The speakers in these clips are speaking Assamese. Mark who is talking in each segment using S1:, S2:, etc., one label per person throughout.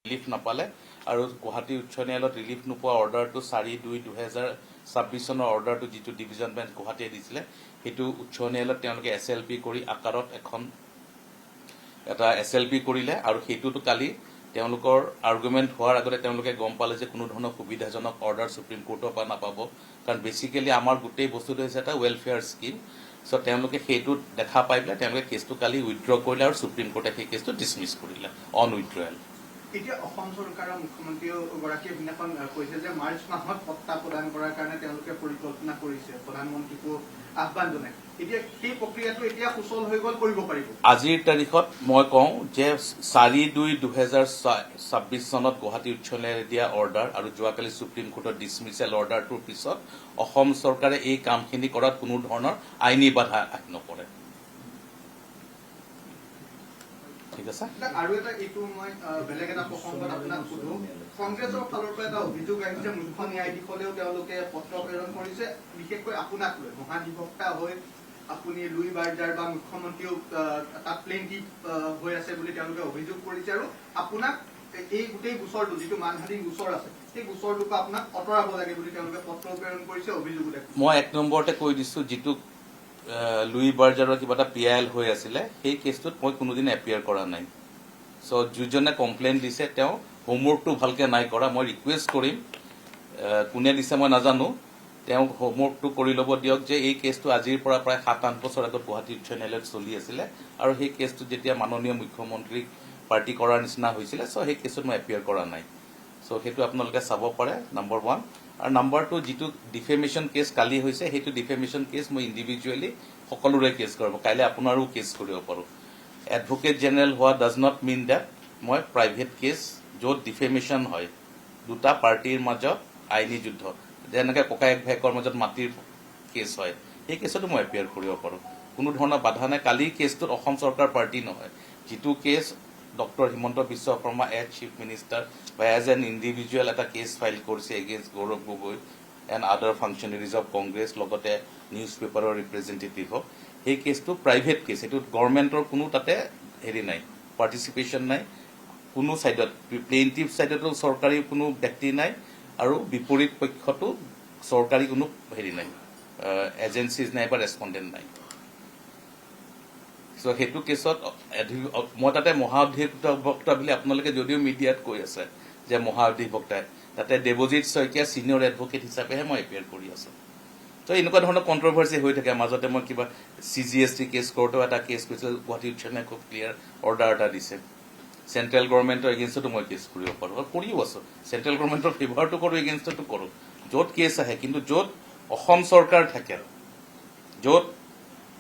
S1: ৰিলিফ নাপালে আৰু গুৱাহাটী উচ্চ ন্যায়ালয়ত ৰিলিফ নোপোৱা অৰ্ডাৰটো 4/2/2026 চনৰ অৰ্ডাৰটো যিটো ডিভিজন বেঞ্চ গুৱাহাটীয়ে দিছিলে সেইটো উচ্চ ন্যায়ালয়ত তেওঁলোকে SLP কৰি আকাৰত এটা SLP কৰিলে আৰু সেইটোতো কালি তেওঁলোকৰ আৰ্গুমেণ্ট হোৱাৰ আগতে তেওঁলোকে গম পালে যে কোনো ধৰণৰ সুবিধাজনক অৰ্ডাৰ সুপ্ৰিম কোৰ্টৰ পৰা নাপাব কাৰণ বেচিকেলি আমাৰ গোটেই বস্তুটো হৈছে এটা ৱেলফেয়াৰ স্কিম চ' তেওঁলোকে সেইটো দেখা পাই পেলাই তেওঁলোকে কেছটো কালি উইথড্ৰ কৰিলে আৰু সুপ্ৰিম কোৰ্টে সেই কেছটো ডিছমিছ কৰিলে অন উইথড্ৰয়েল।
S2: এতিয়া অসম চৰকাৰৰ মুখ্যমন্ত্ৰীগৰাকীয়ে সিদিনাখন কৈছে যে মাৰ্চ মাহত সত্তা প্ৰদান কৰাৰ কাৰণে তেওঁলোকে পৰিকল্পনা কৰিছে প্ৰধানমন্ত্ৰীকো আহ্বান জনাই এতিয়া সেই প্ৰক্ৰিয়াটো এতিয়া সুচল হৈ গ'ল কৰিব পাৰিব।
S1: আজিৰ তাৰিখত মই কওঁ যে 4/2/2026 চনত গুৱাহাটী উচ্চ ন্যায়ালয়ে দিয়া অৰ্ডাৰ আৰু যোৱাকালি সুপ্ৰিম কোৰ্টৰ ডিছমিছেল অৰ্ডাৰটোৰ পিছত অসম চৰকাৰে এই কামখিনি কৰাত কোনো ধৰণৰ আইনী বাধা নকৰে। ঠিক আছে
S2: আৰু এটা এইটো মই বেলেগ এটা প্ৰসংগত আপোনাক সুধো কংগ্ৰেছৰ ফালৰ পৰা এটা অভিযোগ আহিছে মুখ্য ন্যায়াধীশলেও তেওঁলোকে পত্ৰ প্ৰেৰণ কৰিছে বিশেষকৈ আপোনাক লৈ মহাধিবক্তা হৈ আপুনি লুই বাৰ্জাৰ বা মুখ্যমন্ত্ৰীও তাত প্লেইনটিভ হৈ আছে বুলি তেওঁলোকে অভিযোগ কৰিছে আৰু আপোনাক এই গোটেই গোচৰটো যিটো মানহানিৰ গোচৰ আছে সেই গোচৰটোক আপোনাক আঁতৰাব লাগে বুলি তেওঁলোকে পত্ৰ প্ৰেৰণ কৰিছে অভিযোগ।
S1: মই এক নম্বৰতে কৈ দিছো যিটো লুই বাৰ্জাৰৰ কিবা এটা PIL হৈ আছিলে সেই কেছটোত মই কোনোদিন এপিয়াৰ কৰা নাই চ' যিজনে কমপ্লেইন দিছে তেওঁ হোমৱৰ্কটো ভালকে নাই কৰা মই ৰিকুৱেষ্ট কৰিম কোনে দিছে মই নাজানো তেওঁ হোমৱৰ্কটো কৰি ল'ব দিয়ক যে এই কেছটো আজিৰ পৰা প্ৰায় 7-8 বছৰ আগত গুৱাহাটী উচ্চ ন্যায়ালয়ত চলি আছিলে আৰু সেই কেছটো যেতিয়া মাননীয় মুখ্যমন্ত্ৰীক পাৰ্টি কৰাৰ নিচিনা হৈছিলে চ' সেই কেছটোত মই এপিয়াৰ কৰা নাই চ' সেইটো আপোনালোকে চাব পাৰে নম্বৰ 1 আৰু নম্বৰ 2 যিটো ডিফেমেশ্যন কেছ কালি হৈছে সেইটো ডিফেমেশ্যন কেছ মই ইণ্ডিভিজুৱেলি সকলোৰে কেছ কৰিব কাইলৈ আপোনাৰো কেছ কৰিব পাৰোঁ এডভোকেট জেনেৰেল হোৱা ডাজ নট মিন ডেট মই প্ৰাইভেট কেছ য'ত ডিফেমেশ্যন হয় দুটা পাৰ্টিৰ মাজত আইনী যুদ্ধ যেনেকৈ ককায়েক ভায়েকৰ মাজত মাটিৰ কেছ হয় সেই কেছতো মই এপিয়াৰ কৰিব পাৰোঁ কোনো ধৰণৰ বাধা নাই কালিৰ কেছটোত অসম চৰকাৰ পাৰ্টি নহয় যিটো case doctor Himanta Biswa Sarma as chief minister বা এজ এন ইণ্ডিভিজুৱেল এটা কেছ ফাইল কৰিছে against Gaurav Gogoi and other functionaries of Congress লগতে নিউজ পেপাৰৰ ৰিপ্ৰেজেণ্টেটিভ হওক সেই কেছটো প্ৰাইভেট কেছ সেইটোত গভৰ্ণমেণ্টৰ কোনো তাতে হেৰি নাই পাৰ্টিচিপেশ্যন নাই কোনো ছাইডত প্লেইণ্টিভ ছাইডতো চৰকাৰী কোনো ব্যক্তি নাই আৰু বিপৰীত পক্ষতো চৰকাৰী কোনো হেৰি নাই এজেঞ্চিজ নাই বা ৰেছপণ্ডেণ্ট নাই চ' সেইটো কেছত মই তাতে মহাধিবক্তা বুলি আপোনালোকে যদিও মিডিয়াত কৈ আছে যে মহাধিবক্তাই তাতে দেৱজিৎ শইকীয়া ছিনিয়ৰ এডভকেট হিচাপেহে মই এপিয়াৰ কৰি আছো ত' এনেকুৱা ধৰণৰ কণ্ট্ৰভাৰ্চি হৈ থাকে মাজতে মই কিবা CGST কেছ কৰোঁতেও এটা কেছ কৰিছিল গুৱাহাটী উচ্চ ন্যায়ালয়ে খুব ক্লিয়াৰ অৰ্ডাৰ এটা দিছে চেণ্ট্ৰেল গভৰ্ণমেণ্টৰ এগেইনষ্টতো মই কেছ কৰিব পাৰোঁ আৰু কৰিও আছো চেণ্ট্ৰেল গভৰ্ণমেণ্টৰ ফেভাৰটো কৰোঁ এগেইনষ্টতো কৰোঁ য'ত কেছ আহে কিন্তু য'ত অসম চৰকাৰ থাকে য'ত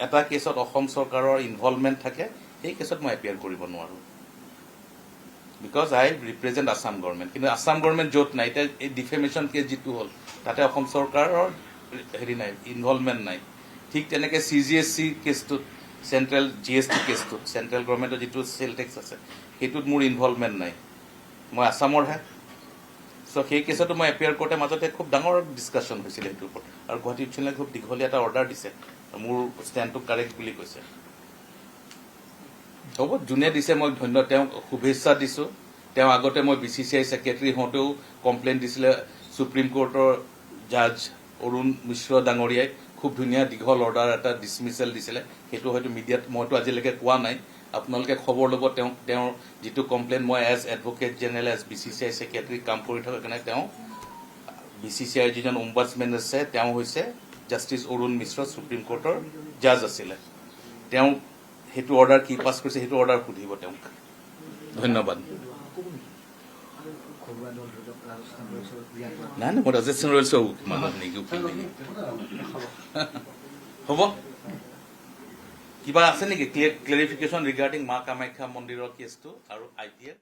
S1: এটা কেছত অসম চৰকাৰৰ ইনভলভমেণ্ট থাকে সেই কেছত মই এপিয়াৰ কৰিব নোৱাৰোঁ because I represent Assam government কিন্তু আছাম গভৰ্ণমেণ্ট য'ত নাই এতিয়া এই ডিফেমেশ্যন কেছ যিটো হ'ল তাতে অসম চৰকাৰৰ হেৰি নাই ইনভলভমেণ্ট নাই ঠিক তেনেকৈ CGST কেছটোত চেণ্ট্ৰেল GST কেছটোত চেণ্ট্ৰেল গভৰ্ণমেণ্টৰ যিটো চেল টেক্স আছে সেইটোত মোৰ ইনভলভমেণ্ট নাই মই আছামৰহে চ' সেই কেছতো মই এপিয়াৰ কৰোঁতে মাজতে খুব ডাঙৰ ডিছকাশ্যন হৈছিলে সেইটোৰ ওপৰত আৰু গুৱাহাটী উচ্চ ন্যায়ালয়ে খুব দীঘলীয়া এটা অৰ্ডাৰ দিছে মোৰ ষ্টেণ্ডটো কাৰেক্ট বুলি কৈছে হ'ব যোনে দিছে মই তেওঁক শুভেচ্ছা দিছোঁ তেওঁ আগতে মই BCCI ছেক্ৰেটাৰী হওঁতেও কমপ্লেইন দিছিলে সুপ্ৰিম কোৰ্টৰ জাজ অৰুণ মিশ্ৰ ডাঙৰীয়াই খুব ধুনীয়া দীঘল অৰ্ডাৰ এটা ডিছমিছেল দিছিলে সেইটো হয়তো মিডিয়াত মইতো আজিলৈকে কোৱা নাই আপোনালোকে খবৰ ল'ব তেওঁৰ যিটো কমপ্লেইন মই as advocate general as BCCI secretary কাম কৰি থকা কাৰণে তেওঁ BCCI যিজন ওম্বাডছমেন আছে তেওঁ হৈছে জাষ্টিছ অৰুণ মিশ্ৰ সুপ্ৰিম কোৰ্টৰ জাজ আছিলে তেওঁ সেইটো অৰ্ডাৰ কি পাছ কৰিছে সেইটো অৰ্ডাৰ সুধিব তেওঁক ধন্যবাদ নাই নাই মই ৰাজস্থান ৰয়েলছৰ মানুহ নেকি হ'ব কিবা আছে নেকি ক্লেৰিফিকেশ্যন ৰিগাৰ্ডিং মা কামাখ্যা মন্দিৰৰ কেছটো আৰু IPL